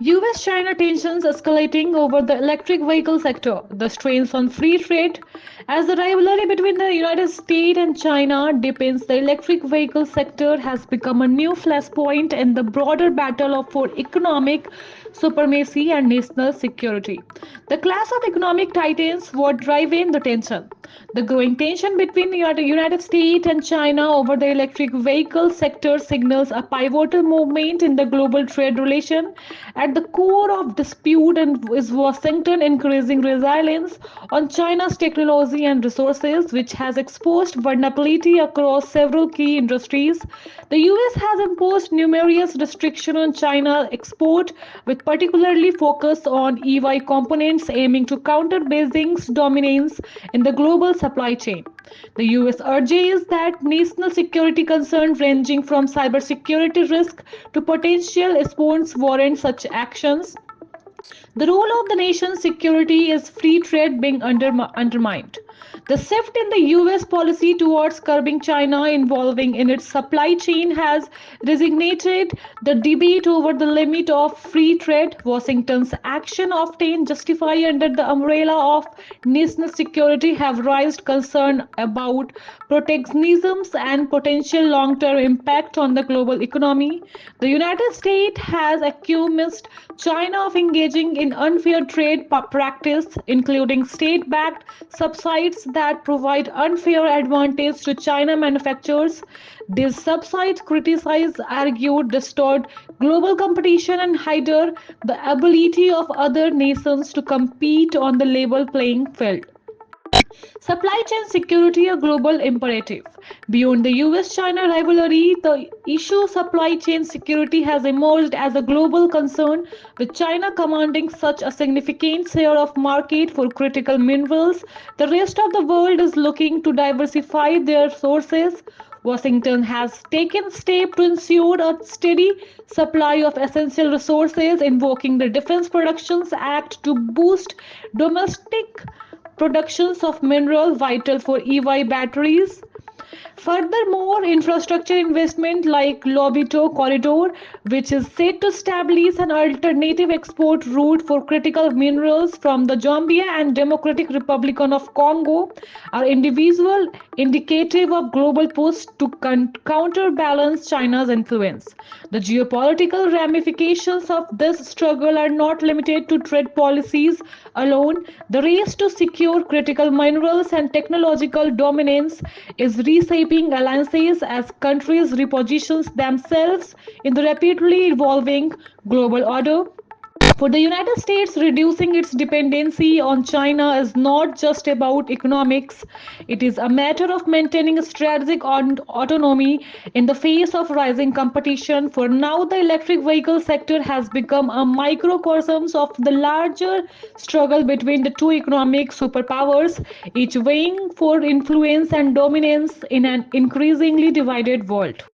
US-China tensions escalating over the electric vehicle sector, the strains on free trade. As the rivalry between the United States and China deepens, the electric vehicle sector has become a new flashpoint in the broader battle for economic supremacy and national security. The clash of economic titans were driving the tension. The growing tension between the United States and China over the electric vehicle sector signals a pivotal movement in the global trade relation. At the core of dispute and is Washington increasing reliance on China's technology and resources, which has exposed vulnerability across several key industries. The US has imposed numerous restrictions on China export, with particularly focus on EV components aiming to counter Beijing's dominance in the global supply chain. The US urges that national security concerns ranging from cybersecurity risk to potential espionage warrant such actions. The role of the nation's security is free trade being undermined. The shift in the US policy towards curbing China involving in its supply chain has resignated the debate over the limit of free trade. Washington's action often justified under the umbrella of national security have raised concern about protectionism and potential long-term impact on the global economy. The United States has accused China of engaging in unfair trade practice, including state-backed subsidies that provide unfair advantage to China manufacturers. These subsidies, criticized, argued, distort global competition and hinder the ability of other nations to compete on the level playing field. Supply chain security a global imperative. Beyond the US-China rivalry, the issue of supply chain security has emerged as a global concern, with China commanding such a significant share of market for critical minerals. The rest of the world is looking to diversify their sources. Washington has taken steps to ensure a steady supply of essential resources, invoking the Defense Productions Act to boost domestic productions of minerals vital for EV batteries. Furthermore, infrastructure investment like Lobito Corridor, which is set to establish an alternative export route for critical minerals from the Zambia and Democratic Republic of Congo, are individual indicative of global push to counterbalance China's influence. The geopolitical ramifications of this struggle are not limited to trade policies alone. The race to secure critical minerals and technological dominance is reshaping alliances as countries reposition themselves in the rapidly evolving global order. For the United States, reducing its dependency on China is not just about economics, it is a matter of maintaining strategic autonomy in the face of rising competition. For now, the electric vehicle sector has become a microcosm of the larger struggle between the two economic superpowers, each vying for influence and dominance in an increasingly divided world.